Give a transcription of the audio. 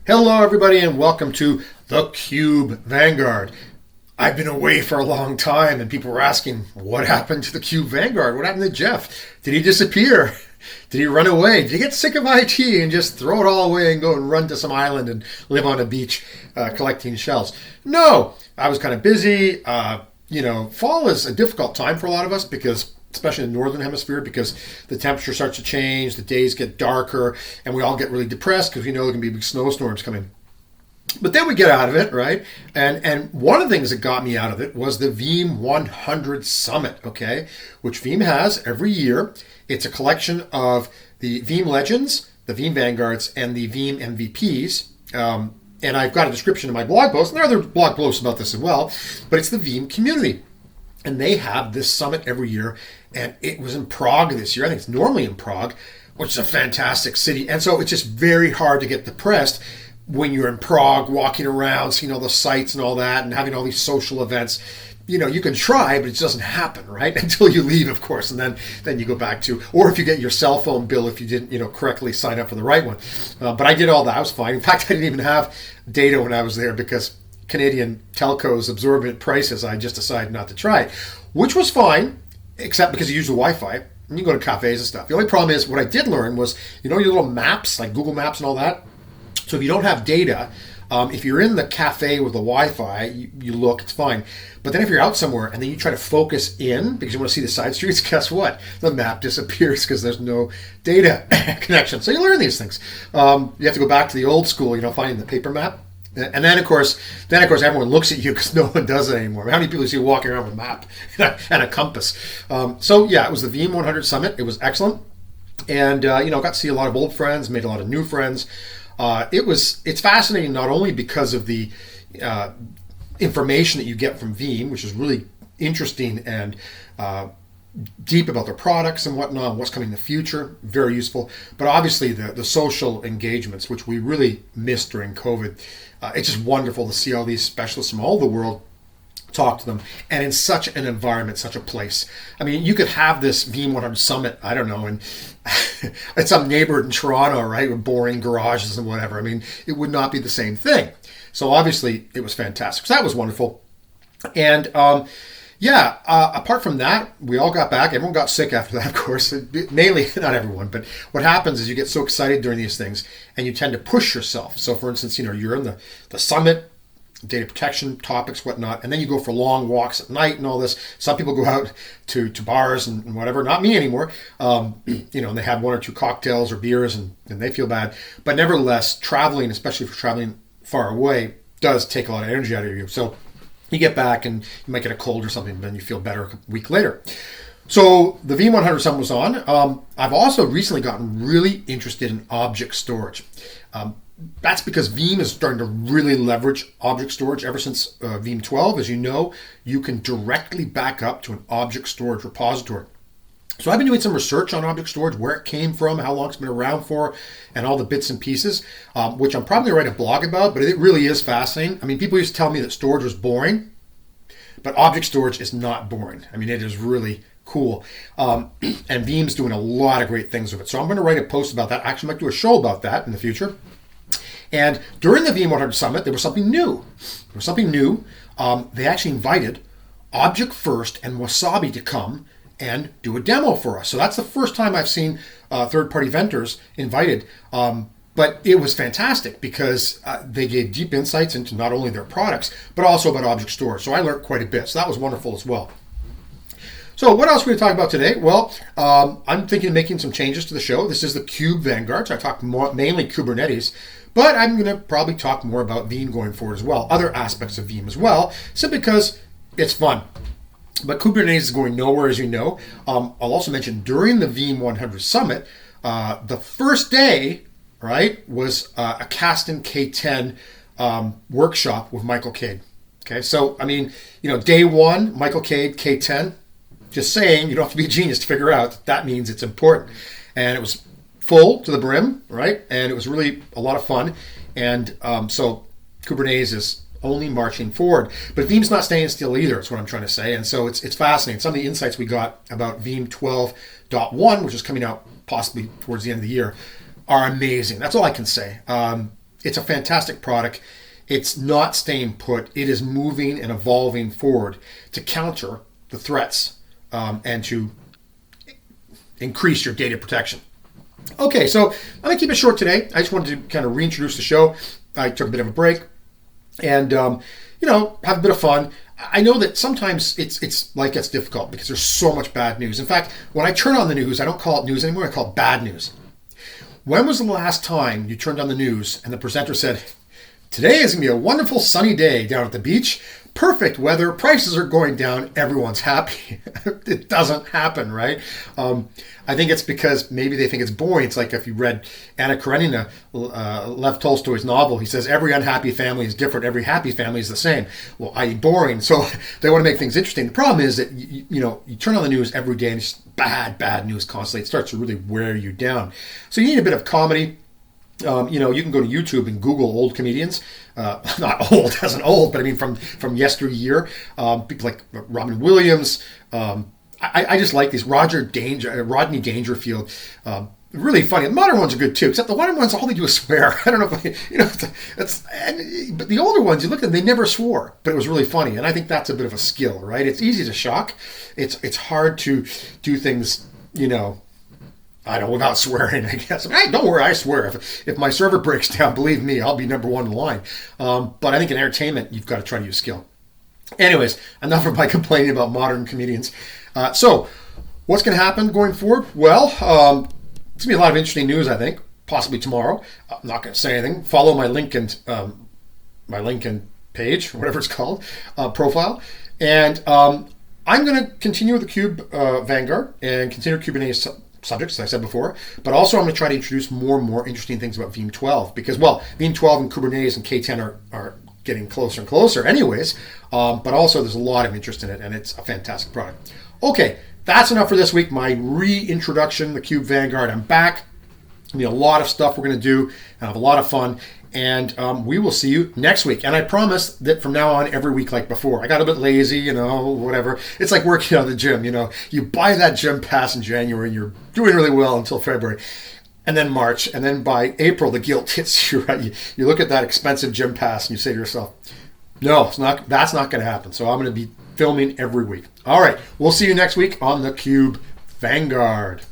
Hello, everybody, and welcome to the Kube Vanguard. I've been away for a long time, and people were asking, what happened to the Kube Vanguard? What happened to Jeff? Did he disappear? Did he run away? Did he get sick of IT and just throw it all away and go and run to some island and live on a beach collecting shells? No, I was kind of busy. Fall is a difficult time for a lot of us because especially in the northern hemisphere, because the temperature starts to change, the days get darker, and we all get really depressed because we know there can be big snowstorms coming. But then we get out of it, right? And one of the things that got me out of it was the Veeam 100 Summit, okay? Which Veeam has every year. It's a collection of the Veeam Legends, the Veeam Vanguards, and the Veeam MVPs. And I've got a description in my blog post, and there are other blog posts about this as well, but it's the Veeam community. And they have this summit every year, and it was in Prague this year. I think it's normally in Prague, which is a fantastic city. And so it's just very hard to get depressed when you're in Prague, walking around, seeing all the sights and all that, and having all these social events. You know, you can try, but it doesn't happen, right? Until you leave, of course, and then you go back to, or if you get your cell phone bill if you didn't, correctly sign up for the right one. But I did all that. I was fine. In fact, I didn't even have data when I was there because Canadian telcos absorbent prices, I just decided not to try it, which was fine, except because you use the Wi-Fi and you go to cafes and stuff. The only problem is what I did learn was, your little maps, like Google Maps and all that. So if you don't have data, if you're in the cafe with the Wi-Fi, you look, it's fine. But then if you're out somewhere and then you try to focus in because you want to see the side streets, guess what? The map disappears because there's no data connection. So you learn these things. You have to go back to the old school, finding the paper map. And then of course, everyone looks at you because no one does it anymore. How many people do you see walking around with a map and a compass? It was the Veeam 100 Summit. It was excellent. And, got to see a lot of old friends, made a lot of new friends. It's fascinating not only because of the information that you get from Veeam, which is really interesting and deep about their products and whatnot, what's coming in the future, very useful. But obviously the social engagements, which we really missed during COVID, it's just wonderful to see all these specialists from all the world talk to them, and in such an environment, such a place. I mean, you could have this Veeam 100 Summit, I don't know, and it's some neighborhood in Toronto, right, with boring garages and whatever. I mean, it would not be the same thing. So obviously, it was fantastic. So that was wonderful. And apart from that, we all got back. Everyone got sick after that, of course. Mainly, not everyone, but what happens is you get so excited during these things, and you tend to push yourself. So for instance, you're in the summit, data protection topics, whatnot, and then you go for long walks at night and all this. Some people go out to bars and whatever. Not me anymore. And they have one or two cocktails or beers and they feel bad. But nevertheless, traveling, especially if you're traveling far away, does take a lot of energy out of you. So you get back and you might get a cold or something, but then you feel better a week later. So the Veeam 100 Summit was on. I've also recently gotten really interested in object storage. That's because Veeam is starting to really leverage object storage ever since Veeam 12. As you know, you can directly back up to an object storage repository. So I've been doing some research on object storage, where it came from, how long it's been around for, and all the bits and pieces, which I'm probably going to write a blog about, but it really is fascinating. I mean, people used to tell me that storage was boring, but object storage is not boring. I mean, it is really cool. And Veeam's doing a lot of great things with it. So I'm going to write a post about that. Actually, I might do a show about that in the future. And during the Veeam 100 Summit, there was something new. They actually invited Object First and Wasabi to come and do a demo for us. So that's the first time I've seen third-party vendors invited. But it was fantastic because they gave deep insights into not only their products, but also about object storage. So I learned quite a bit. So that was wonderful as well. So what else are we going to talk about today? Well, I'm thinking of making some changes to the show. This is the Kube Vanguard. So I talk mainly Kubernetes. But I'm going to probably talk more about Veeam going forward as well, other aspects of Veeam as well, simply because it's fun. But Kubernetes is going nowhere, as you know. I'll also mention during the Veeam 100 Summit, the first day, right, was a Kasten K10 workshop with Michael Cade. Okay, so, I mean, day one, Michael Cade, K10, just saying, you don't have to be a genius to figure out that means it's important. And it was full to the brim, right? And it was really a lot of fun. And so Kubernetes is only marching forward. But Veeam's not staying still either, is what I'm trying to say. And so it's fascinating. Some of the insights we got about Veeam 12.1, which is coming out possibly towards the end of the year, are amazing. That's all I can say. It's a fantastic product. It's not staying put. It is moving and evolving forward to counter the threats and to increase your data protection. Okay, so I'm going to keep it short today. I just wanted to kind of reintroduce the show. I took a bit of a break and, have a bit of fun. I know that sometimes it's life gets difficult because there's so much bad news. In fact, when I turn on the news, I don't call it news anymore. I call it bad news. When was the last time you turned on the news and the presenter said, "Today is going to be a wonderful sunny day down at the beach. Perfect weather. Prices are going down. Everyone's happy." It doesn't happen, right? I think it's because maybe they think it's boring. It's like if you read Anna Karenina, Lev Tolstoy's novel, he says every unhappy family is different. Every happy family is the same. Well, i.e. boring. So they want to make things interesting. The problem is that, you turn on the news every day and it's bad news constantly. It starts to really wear you down. So you need a bit of comedy. You can go to YouTube and Google old comedians. Not old as an old, but I mean from yesteryear. People like Robin Williams. I just like these. Rodney Dangerfield. Really funny. The modern ones are good too, except the modern ones, all they do is swear. I don't know if but the older ones, you look at them, they never swore, but it was really funny. And I think that's a bit of a skill, right? It's easy to shock. It's hard to do things, I don't know, without swearing, I guess. Hey, don't worry, I swear. If my server breaks down, believe me, I'll be number one in the line. But I think in entertainment, you've got to try to use skill. Anyways, enough of my complaining about modern comedians. So, what's going to happen going forward? Well, it's going to be a lot of interesting news, I think, possibly tomorrow. I'm not going to say anything. Follow my LinkedIn page, whatever it's called, profile. And I'm going to continue with the Kube Vanguard and consider Kubernetes subjects, as I said before, but also I'm going to try to introduce more and more interesting things about Veeam 12 because, Veeam 12 and Kubernetes and K10 are getting closer and closer anyways, but also there's a lot of interest in it and it's a fantastic product. Okay, that's enough for this week. My reintroduction, the Kube Vanguard. I'm back. There'll be a lot of stuff we're going to do and have a lot of fun. And we will see you next week. And I promise that from now on, every week like before. I got a bit lazy, whatever. It's like working out of the gym, You buy that gym pass in January and you're doing really well until February. And then March. And then by April, the guilt hits you, right? You look at that expensive gym pass and you say to yourself, no, that's not going to happen. So I'm going to be filming every week. All right. We'll see you next week on the Kube Vanguard.